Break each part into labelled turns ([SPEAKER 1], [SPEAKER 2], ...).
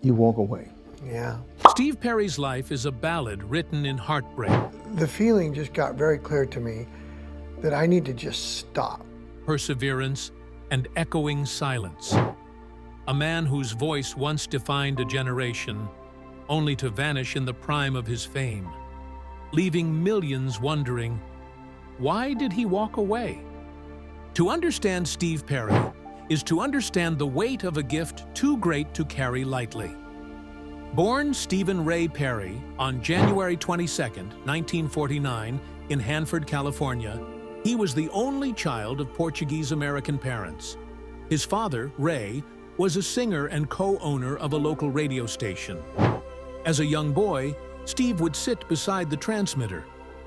[SPEAKER 1] you walk away.
[SPEAKER 2] Yeah.
[SPEAKER 3] Steve Perry's life is a ballad written in heartbreak.
[SPEAKER 2] The feeling just got very clear to me that I need to just stop.
[SPEAKER 3] Perseverance and echoing silence. A man whose voice once defined a generation, only to vanish in the prime of his fame, leaving millions wondering, why did he walk away? To understand Steve Perry is to understand the weight of a gift too great to carry lightly. Born Stephen Ray Perry on January 22, 1949, in Hanford, California, he was the only child of Portuguese-American parents. His father, Ray, was a singer and co-owner of a local radio station. As a young boy, Steve would sit beside the transmitter,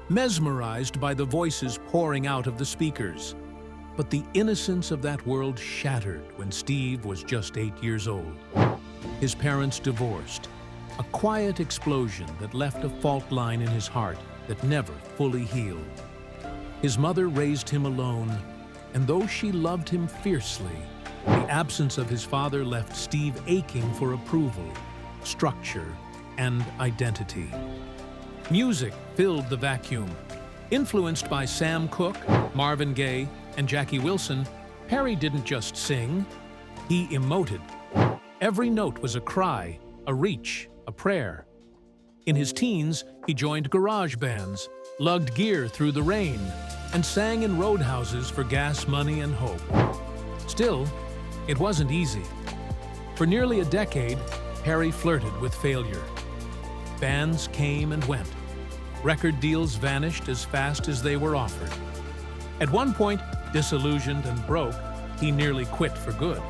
[SPEAKER 3] mesmerized by the voices pouring out of the speakers. But the innocence of that world shattered when Steve was just 8 years old. His parents divorced, a quiet explosion that left a fault line in his heart that never fully healed. His mother raised him alone, and though she loved him fiercely, the absence of his father left Steve aching for approval, structure, and identity. Music filled the vacuum. Influenced by Sam Cooke, Marvin Gaye, and Jackie Wilson, Perry didn't just sing, he emoted. Every note was a cry, a reach, a prayer. In his teens, he joined garage bands, lugged gear through the rain, and sang in roadhouses for gas money and hope. Still, it wasn't easy. For nearly a decade, Perry flirted with failure. Bands came and went. Record deals vanished as fast as they were offered. At one point, disillusioned and broke, he nearly quit for good.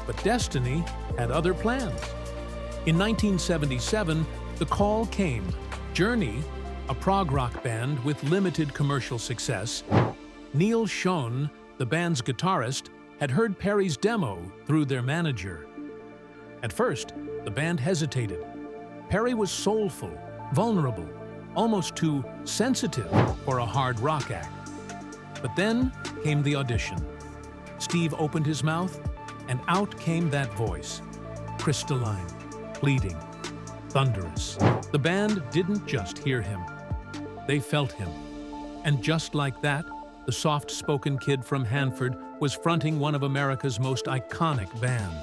[SPEAKER 3] But destiny had other plans. In 1977, the call came. Journey, a prog rock band with limited commercial success, Neil Schon, the band's guitarist, had heard Perry's demo through their manager. At first, the band hesitated. Perry was soulful, vulnerable, almost too sensitive for a hard rock act. But then came the audition. Steve opened his mouth, and out came that voice, crystalline, pleading, thunderous. The band didn't just hear him. They felt him. And just like that, the soft-spoken kid from Hanford was fronting one of America's most iconic bands.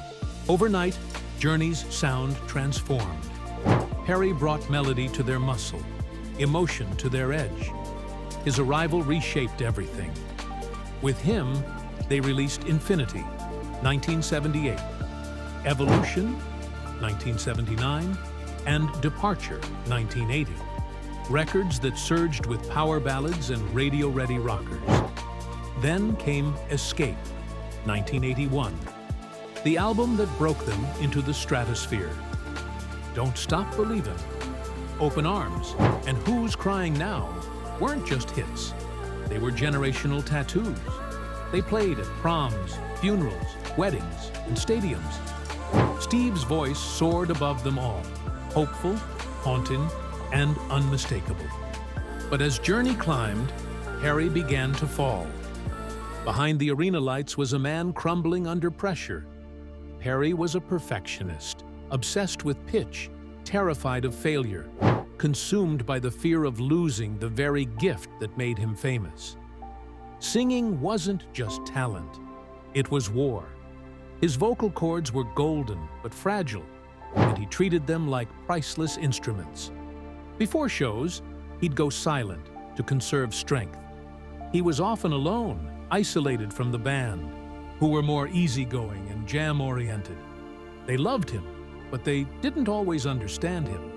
[SPEAKER 3] Overnight, Journey's sound transformed. Perry brought melody to their muscle, emotion to their edge. His arrival reshaped everything. With him, they released Infinity, 1978, Evolution, 1979, and Departure, 1980. Records that surged with power ballads and radio-ready rockers. Then came Escape, 1981, the album that broke them into the stratosphere. Don't Stop Believin', Open Arms, and Who's Crying Now weren't just hits. They were generational tattoos. They played at proms, funerals, weddings, and stadiums. Steve's voice soared above them all, hopeful, haunting, and unmistakable. But as Journey climbed, Perry began to fall. Behind the arena lights was a man crumbling under pressure. Perry was a perfectionist, obsessed with pitch, terrified of failure, consumed by the fear of losing the very gift that made him famous. Singing wasn't just talent, it was war. His vocal cords were golden but fragile, and he treated them like priceless instruments. Before shows, he'd go silent to conserve strength. He was often alone, isolated from the band, who were more easygoing and jam-oriented. They loved him, but they didn't always understand him.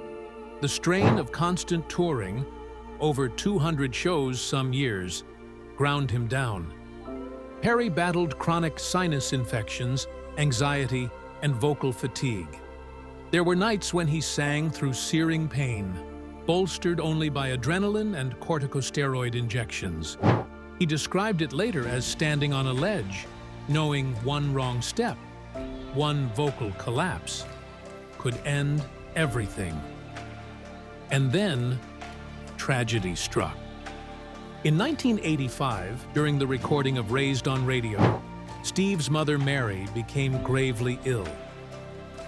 [SPEAKER 3] The strain of constant touring, over 200 shows some years, ground him down. Perry battled chronic sinus infections, anxiety, and vocal fatigue. There were nights when he sang through searing pain, bolstered only by adrenaline and corticosteroid injections. He described it later as standing on a ledge, knowing one wrong step, one vocal collapse, could end everything. And then, tragedy struck. In 1985, during the recording of Raised on Radio, Steve's mother Mary became gravely ill.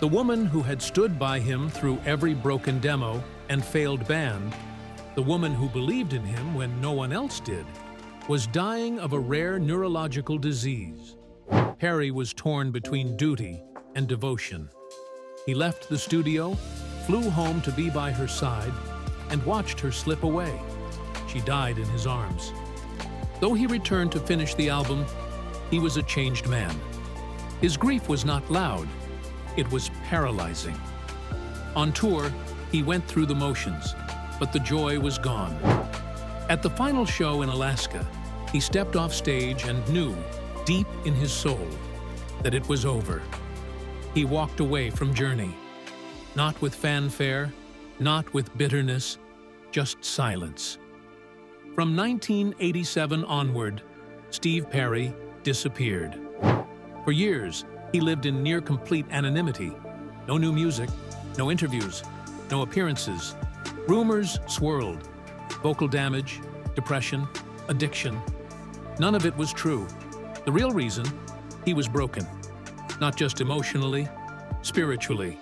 [SPEAKER 3] The woman who had stood by him through every broken demo and failed band, the woman who believed in him when no one else did, was dying of a rare neurological disease. Perry was torn between duty and devotion. He left the studio, flew home to be by her side, and watched her slip away. She died in his arms. Though he returned to finish the album, he was a changed man. His grief was not loud, it was paralyzing. On tour, he went through the motions, but the joy was gone. At the final show in Alaska, he stepped off stage and knew, deep in his soul, that it was over. He walked away from Journey, not with fanfare, not with bitterness, just silence. From 1987 onward, Steve Perry disappeared. For years, he lived in near-complete anonymity. No new music, no interviews, no appearances. Rumors swirled. Vocal damage, depression, addiction. None of it was true. The real reason, he was broken. Not just emotionally, spiritually.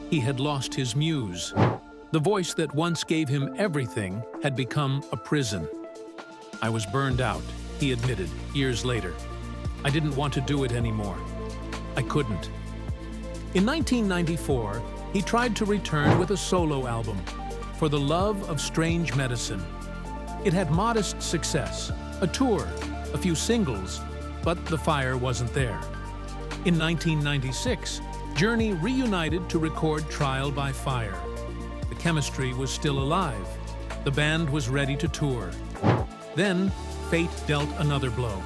[SPEAKER 3] He had lost his muse. The voice that once gave him everything had become a prison. "I was burned out," he admitted years later. "I didn't want to do it anymore. I couldn't." In 1994, he tried to return with a solo album, For the Love of Strange Medicine. It had modest success, a tour, a few singles, but the fire wasn't there. In 1996, Journey reunited to record Trial by Fire. The chemistry was still alive. The band was ready to tour. Then, fate dealt another blow.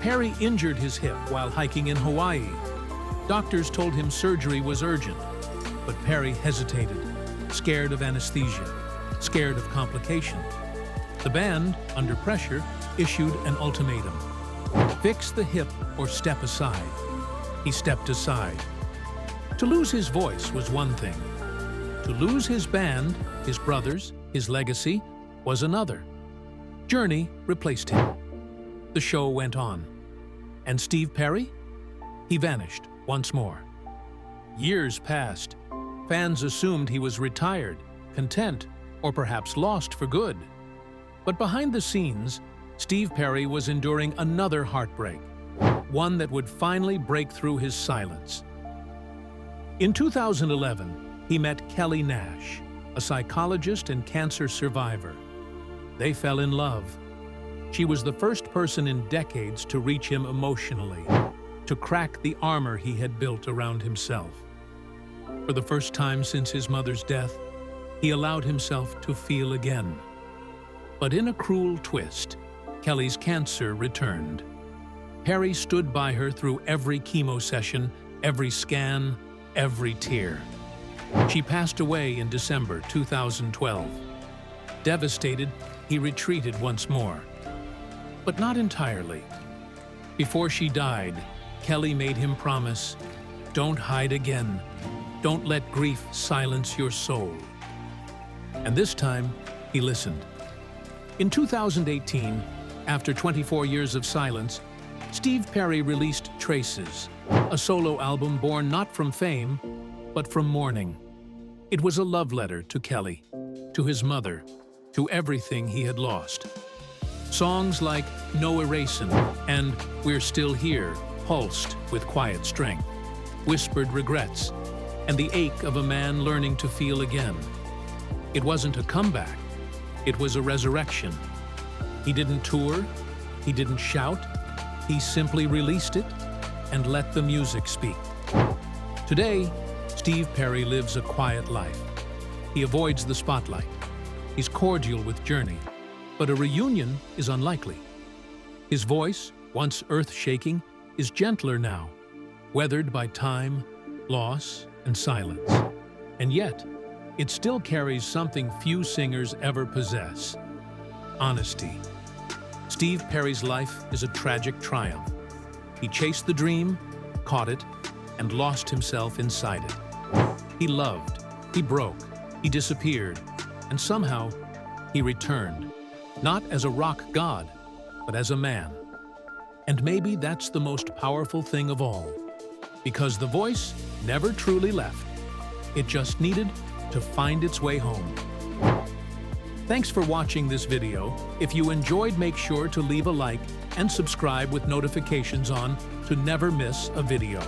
[SPEAKER 3] Perry injured his hip while hiking in Hawaii. Doctors told him surgery was urgent, but Perry hesitated, scared of anesthesia, scared of complication. The band, under pressure, issued an ultimatum. Fix the hip or step aside. He stepped aside. To lose his voice was one thing. To lose his band, his brothers, his legacy, was another. Journey replaced him. The show went on. And Steve Perry? He vanished once more. Years passed. Fans assumed he was retired, content, or perhaps lost for good. But behind the scenes, Steve Perry was enduring another heartbreak, one that would finally break through his silence. In 2011, he met Kelly Nash, a psychologist and cancer survivor. They fell in love. She was the first person in decades to reach him emotionally, to crack the armor he had built around himself. For the first time since his mother's death, he allowed himself to feel again. But in a cruel twist, Kelly's cancer returned. Perry stood by her through every chemo session, every scan, every tear. She passed away in December 2012. Devastated, he retreated once more. But not entirely. Before she died, Kelly made him promise, "Don't hide again. Don't let grief silence your soul." And this time, he listened. In 2018, after 24 years of silence, Steve Perry released Traces, a solo album born not from fame, but from mourning. It was a love letter to Kelly, to his mother, to everything he had lost. Songs like No Erasing and We're Still Here pulsed with quiet strength, whispered regrets, and the ache of a man learning to feel again. It wasn't a comeback, it was a resurrection. He didn't tour, he didn't shout, he simply released it and let the music speak. Today, Steve Perry lives a quiet life. He avoids the spotlight. He's cordial with Journey, but a reunion is unlikely. His voice, once earth-shaking, is gentler now, weathered by time, loss, and silence. And yet, it still carries something few singers ever possess: honesty. Steve Perry's life is a tragic triumph. He chased the dream, caught it, and lost himself inside it. He loved, he broke, he disappeared, and somehow he returned, not as a rock god, but as a man. And maybe that's the most powerful thing of all. because the voice never truly left. It just needed to find its way home. Thanks for watching this video. If you enjoyed, make sure to leave a like and subscribe with notifications on to never miss a video.